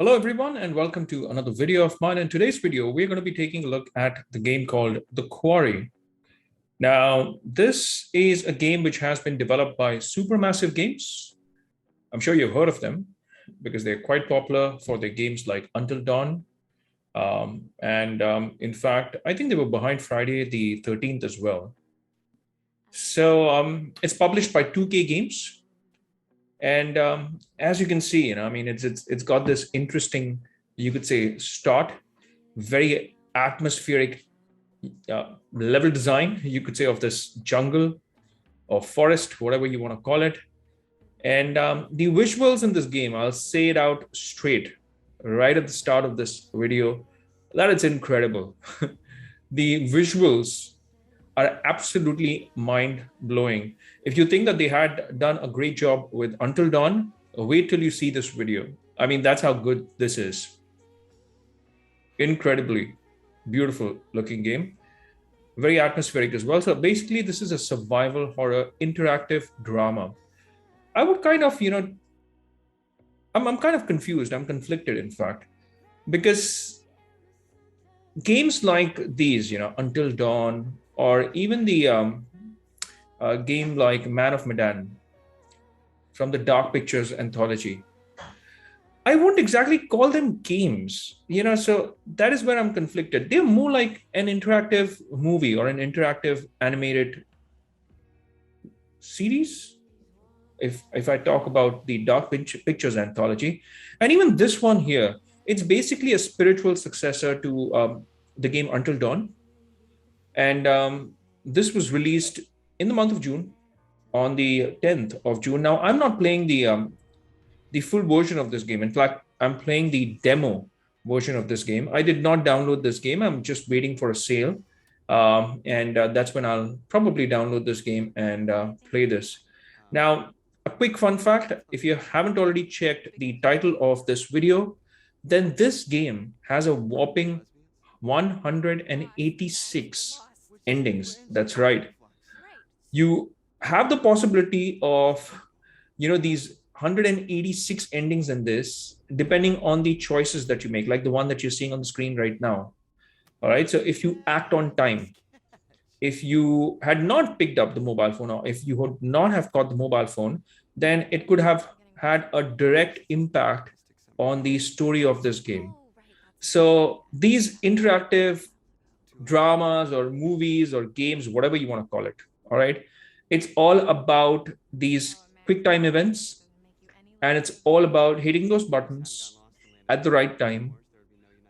Hello everyone and welcome to another video of mine. In today's video, we're going to be taking a look at the game called The Quarry. Now, this is a game which has been developed by Supermassive Games. I'm sure you've heard of them because they're quite popular for their games like Until Dawn. In fact, I think they were behind Friday the 13th as well. So it's published by 2K Games. And as you can see, it's got this interesting, you could say, start, very atmospheric level design, you could say, of this jungle or forest, whatever you want to call it. And the visuals in this game, I'll say it out straight right at the start of this video, that it's incredible. The visuals are absolutely mind-blowing. If you think that they had done a great job with Until Dawn, wait till you see this video. I mean, that's how good this is. Incredibly beautiful looking game. Very atmospheric as well. So basically, this is a survival horror interactive drama. I would kind of, I'm kind of confused. I'm conflicted, in fact, because games like these, Until Dawn, or even the game like Man of Medan from the Dark Pictures anthology, I won't exactly call them games, so that is where I'm conflicted. They're more like an interactive movie or an interactive animated series. If I talk about the Dark Pictures anthology, and even this one here, it's basically a spiritual successor to the game Until Dawn. And this was released in the month of June, on the 10th of June. Now, I'm not playing the full version of this game. In fact, I'm playing the demo version of this game. I did not download this game. I'm just waiting for a sale. That's when I'll probably download this game and play this. Now, a quick fun fact, if you haven't already checked the title of this video, then this game has a whopping 186 endings. That's right. You have the possibility of, these 186 endings in this, depending on the choices that you make, like the one that you're seeing on the screen right now. All right. So if you act on time, if you had not picked up the mobile phone, or if you would not have caught the mobile phone, then it could have had a direct impact on the story of this game. So these interactive dramas or movies or games, whatever you want to call it, all right, it's all about these quick time events, and it's all about hitting those buttons at the right time.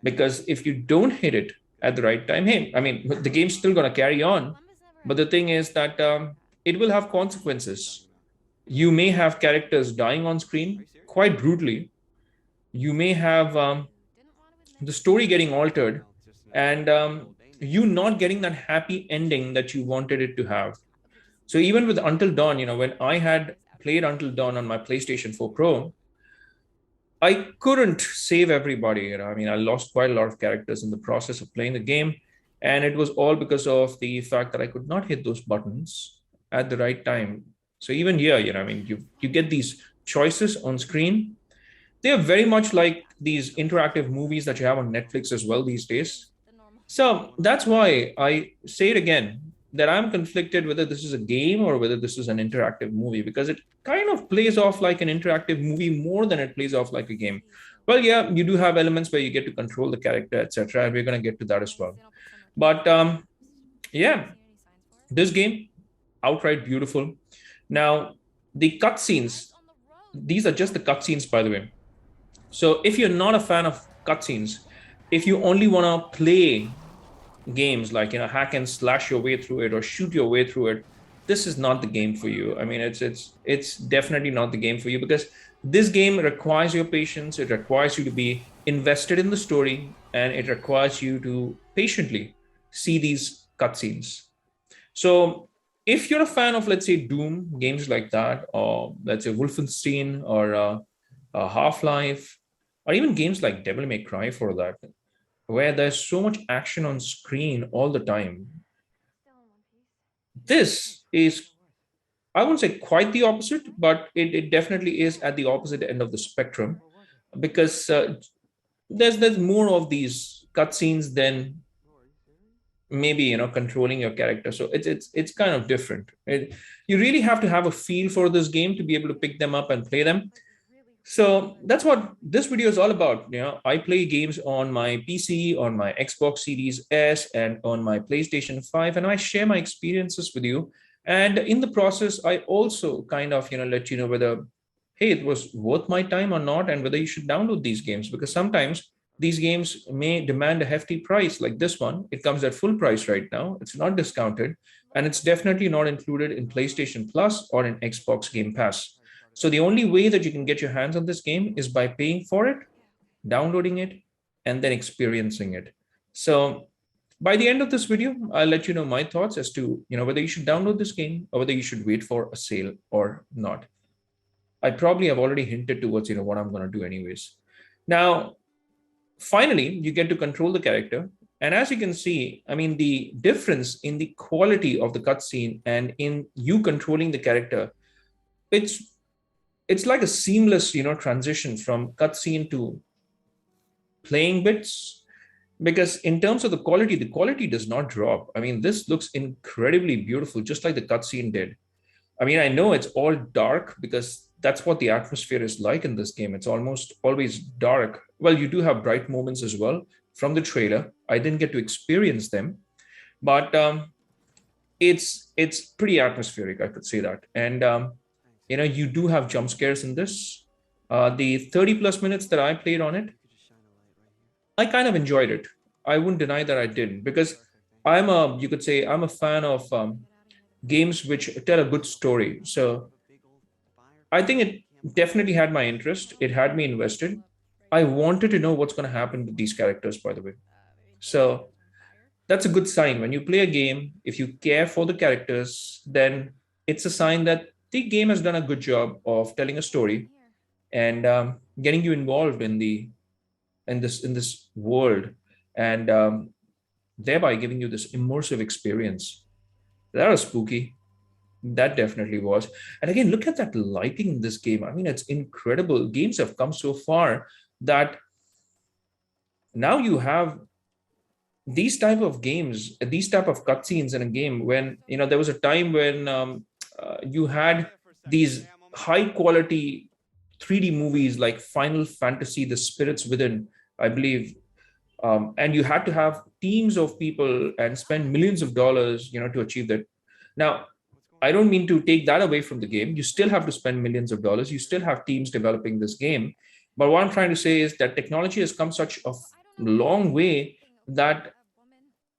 Because if you don't hit it at the right time, hey, I mean, the game's still going to carry on. But the thing is that it will have consequences. You may have characters dying on screen quite brutally. You may have the story getting altered, and you not getting that happy ending that you wanted it to have. So even with Until Dawn, when I had played Until Dawn on my PlayStation 4 Pro, I couldn't save everybody. I mean, I lost quite a lot of characters in the process of playing the game. And it was all because of the fact that I could not hit those buttons at the right time. So even here, you get these choices on screen. They are very much like these interactive movies that you have on Netflix as well these days. So that's why I say it again, that I'm conflicted whether this is a game or whether this is an interactive movie, because it kind of plays off like an interactive movie more than it plays off like a game. Well, yeah, you do have elements where you get to control the character, etc., and we're going to get to that as well. But yeah, this game, outright beautiful. Now, the cutscenes, these are just the cutscenes, by the way. So if you're not a fan of cutscenes, if you only want to play games like, hack and slash your way through it or shoot your way through it, this is not the game for you. I mean, it's definitely not the game for you, because this game requires your patience. It requires you to be invested in the story, and it requires you to patiently see these cutscenes. So if you're a fan of, let's say, Doom, games like that, or let's say Wolfenstein, or Half-Life, or even games like Devil May Cry, for that, where there's so much action on screen all the time, this is, I wouldn't say quite the opposite, but it definitely is at the opposite end of the spectrum. Because there's more of these cutscenes than maybe controlling your character. So it's kind of different. You really have to have a feel for this game to be able to pick them up and play them. So that's what this video is all about. I play games on my PC, on my Xbox Series S, and on my PlayStation 5, and I share my experiences with you. And in the process, I also kind of let you know whether, hey, it was worth my time or not, and whether you should download these games, because sometimes these games may demand a hefty price. Like this one, it comes at full price right now. It's not discounted, and it's definitely not included in PlayStation Plus or in Xbox Game Pass. So the only way that you can get your hands on this game is by paying for it, downloading it, and then experiencing it. So by the end of this video, I'll let you know my thoughts as to whether you should download this game or whether you should wait for a sale or not. I probably have already hinted towards what I'm going to do anyways. Now, finally, you get to control the character. And as you can see, I mean, the difference in the quality of the cutscene and in you controlling the character, it's like a seamless transition from cutscene to playing bits. Because in terms of the quality does not drop. I mean, this looks incredibly beautiful, just like the cutscene did. I mean, I know it's all dark because that's what the atmosphere is like in this game. It's almost always dark. Well, you do have bright moments as well from the trailer. I didn't get to experience them, but it's pretty atmospheric, I could say that. And you do have jump scares in this. The 30 plus minutes that I played on it, I kind of enjoyed it. I wouldn't deny that I didn't, because you could say I'm a fan of games which tell a good story. So I think it definitely had my interest. It had me invested. I wanted to know what's going to happen with these characters, by the way. So that's a good sign. When you play a game, if you care for the characters, then it's a sign that the game has done a good job of telling a story and getting you involved in this world, and thereby giving you this immersive experience. That was spooky. That definitely was. And again, look at that lighting in this game. I mean, it's incredible. Games have come so far that now you have these type of games, these type of cutscenes in a game when, there was a time when you had these high quality 3D movies like Final Fantasy, The Spirits Within, I believe. And you had to have teams of people and spend millions of dollars, to achieve that. Now, I don't mean to take that away from the game. You still have to spend millions of dollars. You still have teams developing this game. But what I'm trying to say is that technology has come such a long way that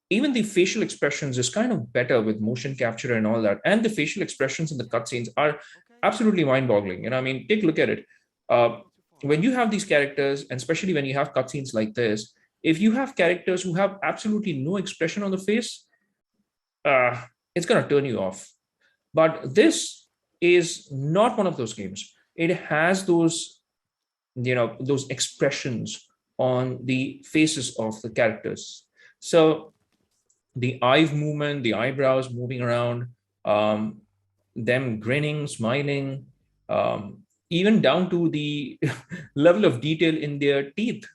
even the facial expressions is kind of better with motion capture and all that. And the facial expressions in the cutscenes are absolutely mind-boggling. I mean, take a look at it. When you have these characters, and especially when you have cutscenes like this, if you have characters who have absolutely no expression on the face, it's going to turn you off. But this is not one of those games. It has those expressions on the faces of the characters. So the eye movement, the eyebrows moving around, them grinning, smiling, even down to the level of detail in their teeth,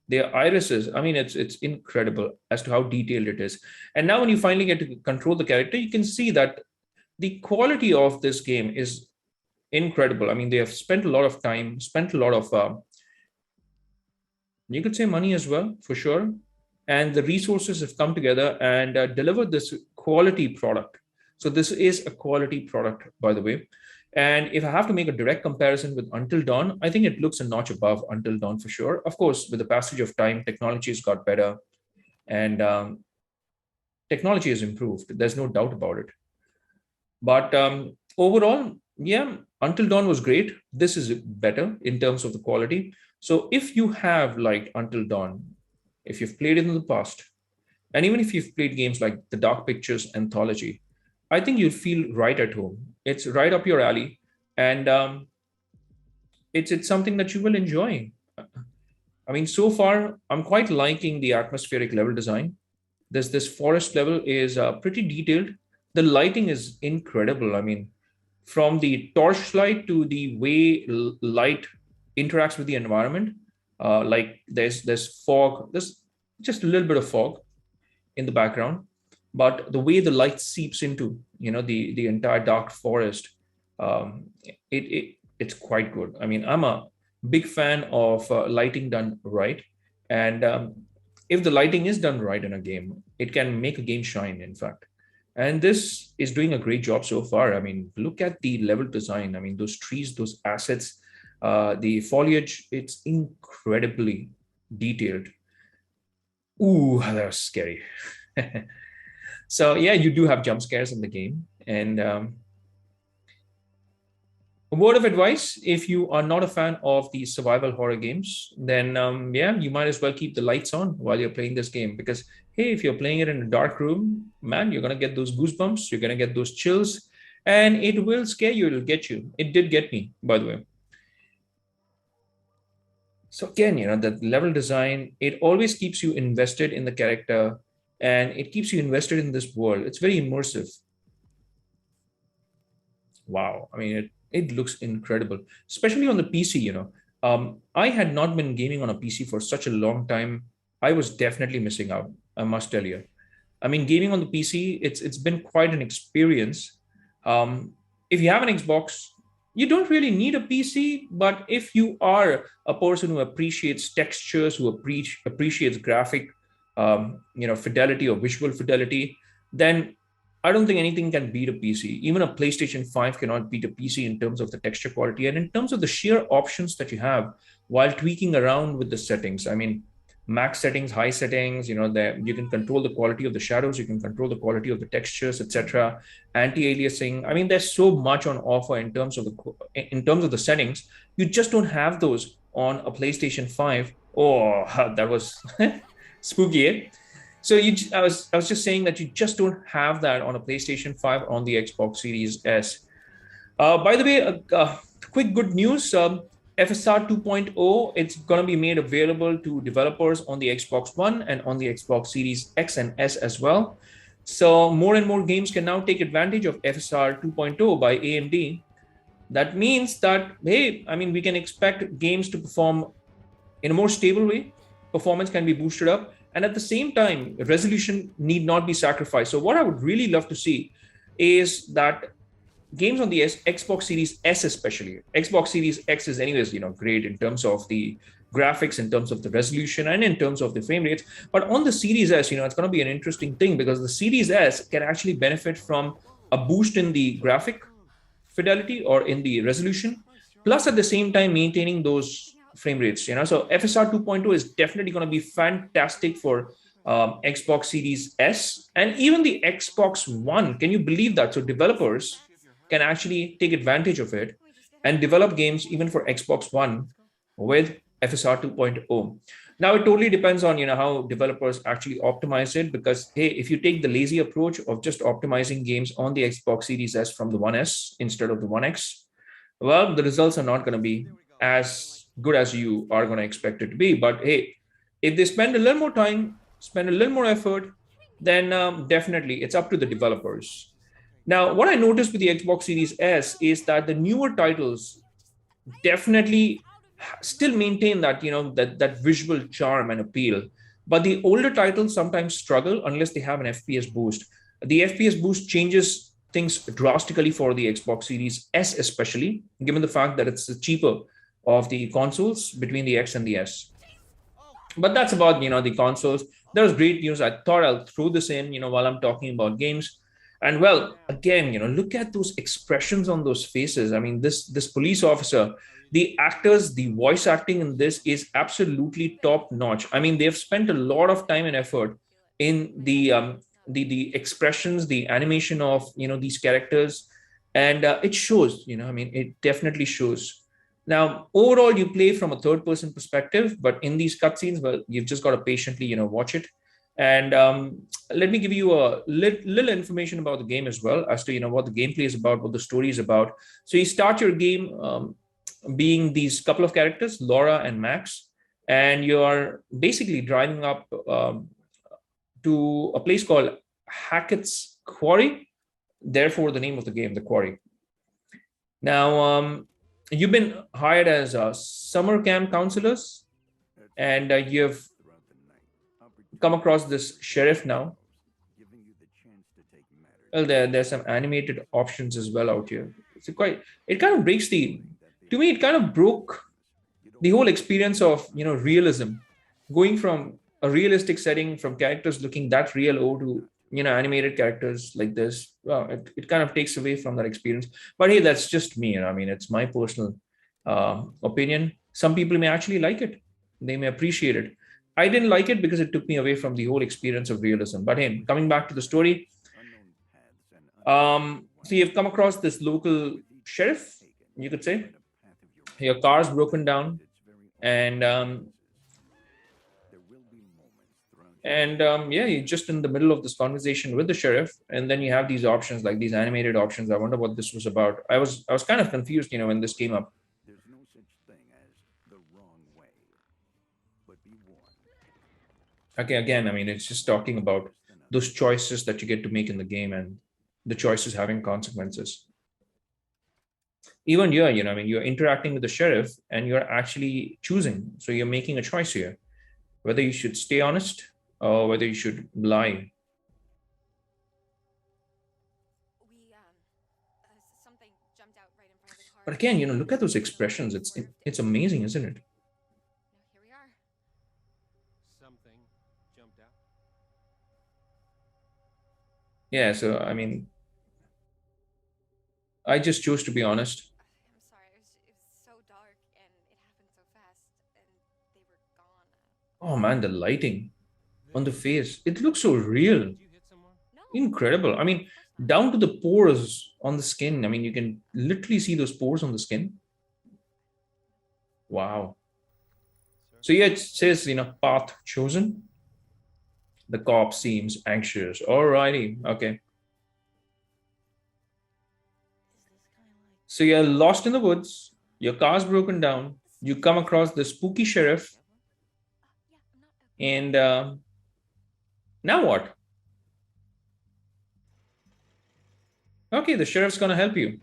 their irises. I mean, it's incredible as to how detailed it is. And now when you finally get to control the character, you can see that the quality of this game is incredible. I mean, they have spent a lot of time, spent a lot of, you could say money as well, for sure. And the resources have come together and delivered this quality product. So this is a quality product, by the way. And if I have to make a direct comparison with Until Dawn, I think it looks a notch above Until Dawn for sure. Of course, with the passage of time, technology has got better and technology has improved. There's no doubt about it. But overall, yeah, Until Dawn was great. This is better in terms of the quality. So if you have liked Until Dawn, if you've played it in the past, and even if you've played games like the Dark Pictures Anthology, I think you'll feel right at home. It's right up your alley, and it's something that you will enjoy. I mean, so far, I'm quite liking the atmospheric level design. This forest level is pretty detailed. The lighting is incredible. I mean, from the torchlight to the way light interacts with the environment, Like there's fog, there's just a little bit of fog in the background, but the way the light seeps into, the entire dark forest, it's quite good. I mean, I'm a big fan of lighting done right, and if the lighting is done right in a game, it can make a game shine, in fact. And this is doing a great job so far. I mean, look at the level design. I mean, those trees, those assets, the foliage, it's incredibly detailed. Ooh, that was scary. So yeah, you do have jump scares in the game. And a word of advice, if you are not a fan of the survival horror games, then yeah, you might as well keep the lights on while you're playing this game. Because hey, if you're playing it in a dark room, man, you're gonna get those goosebumps, you're gonna get those chills, and it will scare you, it'll get you. It did get me, by the way. So again, the level design, it always keeps you invested in the character, and it keeps you invested in this world. It's very immersive. Wow. I mean, it looks incredible, especially on the PC. I had not been gaming on a PC for such a long time. I was definitely missing out, I must tell you. I mean, gaming on the PC, it's been quite an experience. If you have an Xbox, you don't really need a PC, but if you are a person who appreciates textures, who appreciates graphic, fidelity or visual fidelity, then I don't think anything can beat a PC. Even a PlayStation 5 cannot beat a PC in terms of the texture quality and in terms of the sheer options that you have while tweaking around with the settings. I mean, max settings, high settings, that you can control the quality of the shadows, you can control the quality of the textures, etc. Anti-aliasing. I mean, there's so much on offer in terms of the settings. You just don't have those on a PlayStation 5. Oh, that was spooky, eh? So I was just saying that you just don't have that on a PlayStation 5 on the Xbox Series S. By the way, quick good news. FSR 2.0, it's going to be made available to developers on the Xbox One and on the Xbox Series X and S as well. So more and more games can now take advantage of FSR 2.0 by AMD. That means that, hey, I mean, we can expect games to perform in a more stable way. Performance can be boosted up. And at the same time, resolution need not be sacrificed. So what I would really love to see is that games on the Xbox Series S, especially Xbox Series X is anyways, great in terms of the graphics, in terms of the resolution, and in terms of the frame rates. But on the Series S, it's going to be an interesting thing because the Series S can actually benefit from a boost in the graphic fidelity or in the resolution, plus at the same time maintaining those frame rates. So FSR 2.0 is definitely going to be fantastic for Xbox Series S and even the Xbox One. Can you believe that? So developers can actually take advantage of it and develop games even for Xbox One with FSR 2.0. Now it totally depends on how developers actually optimize it, because hey, if you take the lazy approach of just optimizing games on the Xbox Series S from the One S instead of the One X, well, the results are not going to be as good as you are going to expect it to be. But hey, if they spend a little more time, spend a little more effort, then definitely it's up to the developers. Now, what I noticed with the Xbox Series S is that the newer titles definitely still maintain that, that visual charm and appeal. But the older titles sometimes struggle unless they have an FPS boost. The FPS boost changes things drastically for the Xbox Series S, especially given the fact that it's the cheaper of the consoles between the X and the S. But that's about, the consoles. That was great news. I thought I'll throw this in, while I'm talking about games. And well, again, look at those expressions on those faces. I mean, this police officer, the actors, the voice acting in this is absolutely top notch. I mean, they've spent a lot of time and effort in the expressions, the animation of these characters, and it shows. I mean, it definitely shows. Now, overall, you play from a third-person perspective, but in these cutscenes, well, you've just got to patiently, watch it. And let me give you a little information about the game as well, as to what the gameplay is about, what the story is about. So you start your game being these couple of characters, Laura and Max, and you're basically driving up to a place called Hackett's Quarry. Therefore, the name of the game, the Quarry. Now, you've been hired as summer camp counselors, And you've come across this sheriff now. Well, there's some animated options as well out here. It's quite, it kind of breaks the, to me, it kind of broke the whole experience of, realism, going from a realistic setting, from characters looking that real over to, animated characters like this. Well, it kind of takes away from that experience. But hey, that's just me. I mean, it's my personal opinion. Some people may actually like it. They may appreciate it. I didn't like it because it took me away from the whole experience of realism. But hey, coming back to the story, so you've come across this local sheriff, you could say. Your car's broken down, and yeah, you're just in the middle of this conversation with the sheriff, and then you have these options, like these animated options. I wonder what this was about. I was kind of confused, when this came up. Okay, again, I mean, it's just talking about those choices that you get to make in the game and the choices having consequences. Even here, I mean, you're interacting with the sheriff and you're actually choosing. So you're making a choice here, whether you should stay honest or whether you should lie. But again, look at those expressions. It's amazing, isn't it? Yeah, so I mean, I just chose to be honest. Oh man, the lighting on the face, it looks so real. Incredible. I mean, down to the pores on the skin. I mean, you can literally see those pores on the skin. Wow. So yeah, it says, path chosen. The cop seems anxious. Alrighty. Okay. So you're lost in the woods. Your car's broken down. You come across the spooky sheriff. And now what? Okay, the sheriff's going to help you.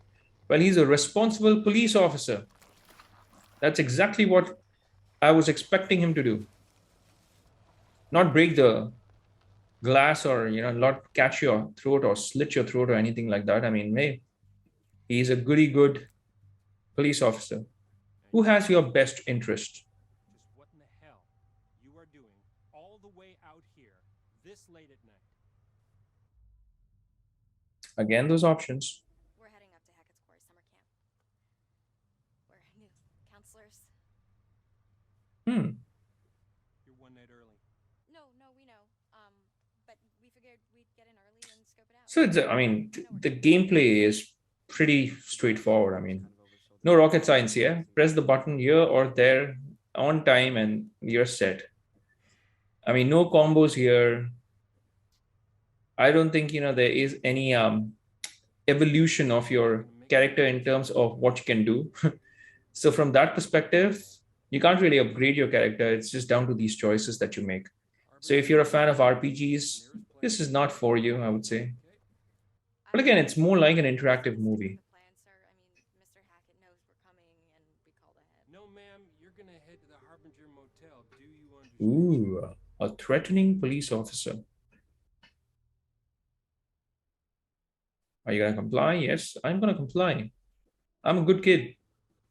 Well, he's a responsible police officer. That's exactly what I was expecting him to do. Not break the glass or, not catch your throat or slit your throat or anything like that. I mean, hey, he's a goody good police officer who has your best interest. What in the hell you are doing all the way out here this late at night? Again, those options. We're heading up to Hackett's Quarry summer camp. We're new counselors. You're one night early. No, we know. But we figured we'd get in early and scope it out. So I mean, the gameplay is pretty straightforward. I mean, no rocket science here. Press the button here or there on time and you're set. I mean, no combos here. I don't think, there is any evolution of your character in terms of what you can do. So from that perspective, you can't really upgrade your character. It's just down to these choices that you make. So if you're a fan of RPGs, this is not for you, I would say. But again, it's more like an interactive movie. Mr. Hackett knows we're coming and we called ahead. No, ma'am, you're gonna head to the Harbinger Motel. Do you understand? Ooh, a threatening police officer. Are you going to comply? Yes, I'm going to comply. I'm a good kid.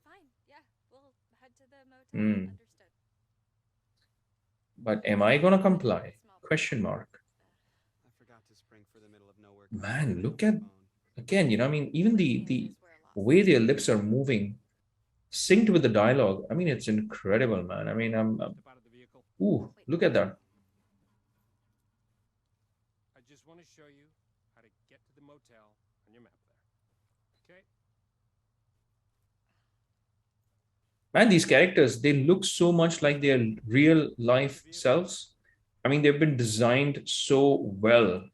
Fine, yeah, we'll head to the motel. Mm. Understood. But am I going to comply? Question mark. I forgot to spring for the middle of nowhere. Man, look at, again, I mean, even the way their lips are moving, synced with the dialogue. I mean, it's incredible, man. I mean, ooh, look at that. I just want to show you how to get to the motel on your map there. Okay? Man, these characters, they look so much like their real life selves. I mean, they've been designed so well.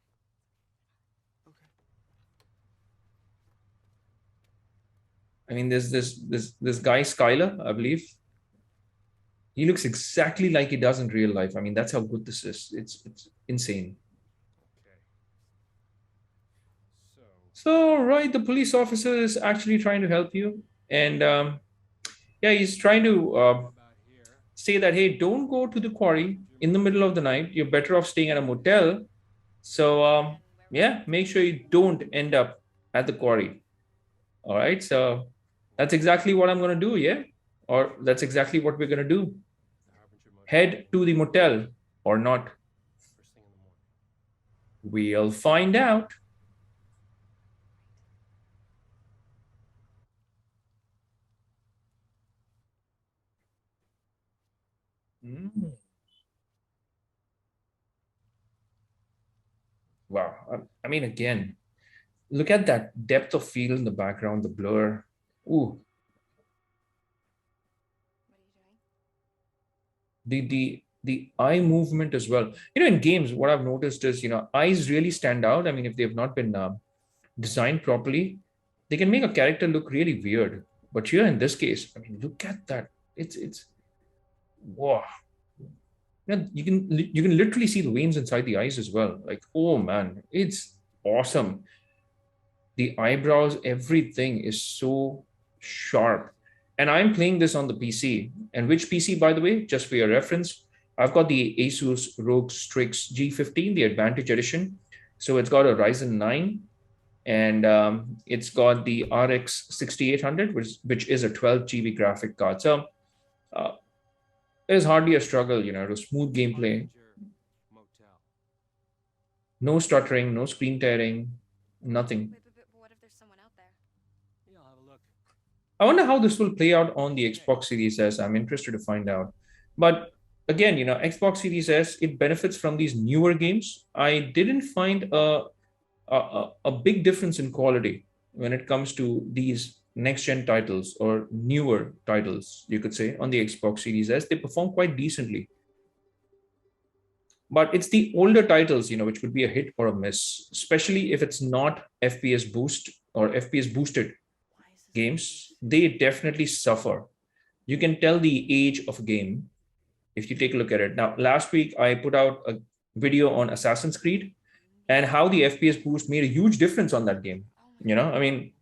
I mean, there's this guy, SKYLER, I believe. He looks exactly like he does in real life. I mean, that's how good this is. It's insane. Okay. So, right, the police officer is actually trying to help you. And yeah, he's trying to say that, hey, don't go to the quarry in the middle of the night. You're better off staying at a motel. So yeah, make sure you don't end up at the quarry. All right. So that's exactly what I'm going to do. Yeah. Or that's exactly what we're going to do. The Harbinger Motel. Head to the motel or not. First thing in the morning. We'll find out. Mm. Wow. I mean, again, look at that depth of field in the background, the blur. Ooh, What are you doing? the eye movement as well. In games, what I've noticed is, eyes really stand out. I mean, if they've not been designed properly, they can make a character look really weird. But here in this case, I mean, look at that. It's wow. You can literally see the veins inside the eyes as well. Like, oh man, it's awesome. The eyebrows, everything is so sharp. And I'm playing this on the PC. And which PC, by the way, just for your reference, I've got the Asus ROG Strix G15, the Advantage Edition. So it's got a Ryzen 9 and it's got the RX 6800, which is a 12 GB graphic card. So uh, there's hardly a struggle, to smooth gameplay, Harbinger Motel. no stuttering, no screen tearing, nothing. But what if there's someone out there? Yeah, I'll have a look. I wonder how this will play out on the Xbox Series S. I'm interested to find out. But again, Xbox Series S, it benefits from these newer games. I didn't find a big difference in quality when it comes to these next gen titles or newer titles, you could say, on the Xbox Series S. They perform quite decently. But it's the older titles, which would be a hit or a miss, especially if it's not FPS boost or FPS boosted games. They definitely suffer. You can tell the age of a game if you take a look at it. Now, last week I put out a video on Assassin's Creed and how the FPS boost made a huge difference on that game. I mean,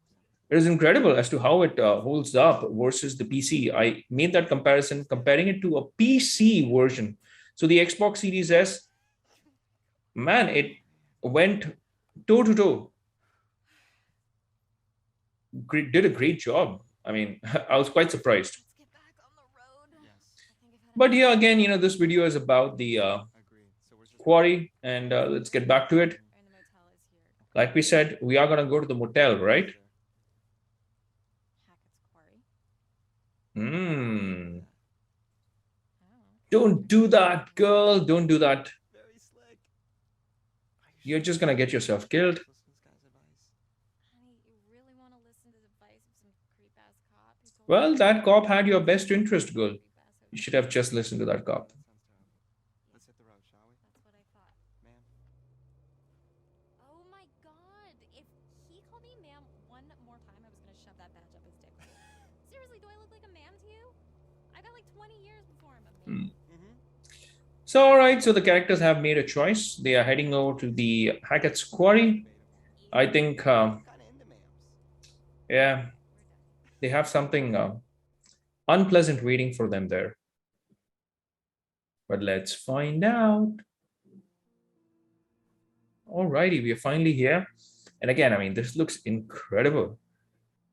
it is incredible as to how it holds up versus the PC. I made that comparison, comparing it to a PC version. So the Xbox Series S, man, it went toe to toe. Did a great job. I mean, I was quite surprised. Let's get back on the road. Yes. I think I've had But enough. yeah, again, this video is about the Agreed. So where's your quarry, and let's get back to it. And the motel is here. Like we said, we are gonna go to the motel, right? Hackett's Quarry. Hmm. Oh. Don't do that, girl. Don't do that. Very slick. Are you You're sure just gonna get yourself killed. listen to this guy's advice? Honey, you really want to listen to the advice of some creep ass cop who told Well, me that cop had your best interest, girl. creep ass You should have just listened to that cop. That sounds terrible. Let's hit the road, shall we? That's what I thought. Ma'am. Oh my god! If he called me ma'am one more time, I was gonna shove that badge up his dick. Seriously, do I look like a ma'am to you? I got like 20 years before I'm a ma'am. Mm-hmm. So, all right. So the characters have made a choice. They are heading over to the Hackett's quarry. I think, Kind of into ma'ams. yeah, they have something unpleasant waiting for them there. But let's find out. Alrighty, we are finally here. And again, I mean, this looks incredible.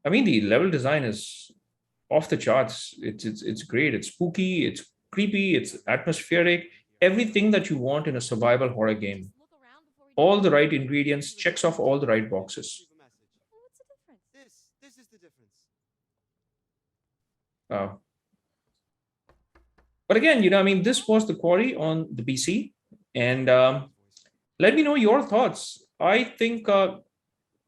I mean, the level design is off the charts. It's great. It's spooky. It's creepy. It's atmospheric. Everything that you want in a survival horror game. Just look around before we All do the it. right ingredients, checks off all the right boxes. Leave a message. Well, what's the difference? This is the difference. Uh, but again, I mean, this was the quarry on the PC, and let me know your thoughts. I think I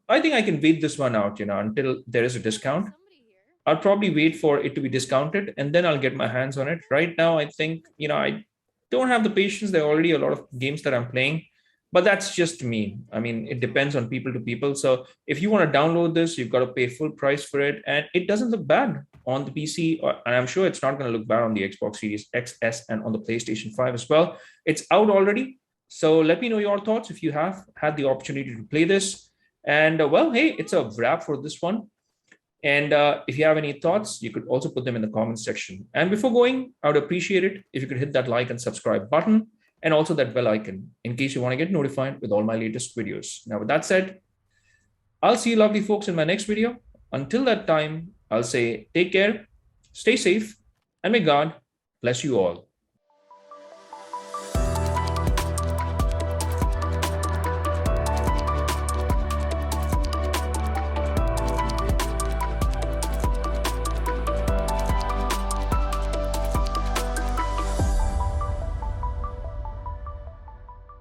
can wait this one out, until there is a discount. Somebody here. I'll probably wait for it to be discounted and then I'll get my hands on it. Right now, I think, I don't have the patience. There are already a lot of games that I'm playing, but that's just me. I mean, it depends on people to people. So if you want to download this, you've got to pay full price for it. And it doesn't look bad on the PC. And I'm sure it's not going to look bad on the Xbox Series XS and on the PlayStation 5 as well. It's out already. So let me know your thoughts if you have had the opportunity to play this. And well, hey, it's a wrap for this one. And if you have any thoughts, you could also put them in the comments section. And before going, I would appreciate it if you could hit that like and subscribe button and also that bell icon in case you want to get notified with all my latest videos. Now, with that said, I'll see you lovely folks in my next video. Until that time, I'll say take care, stay safe, and may God bless you all.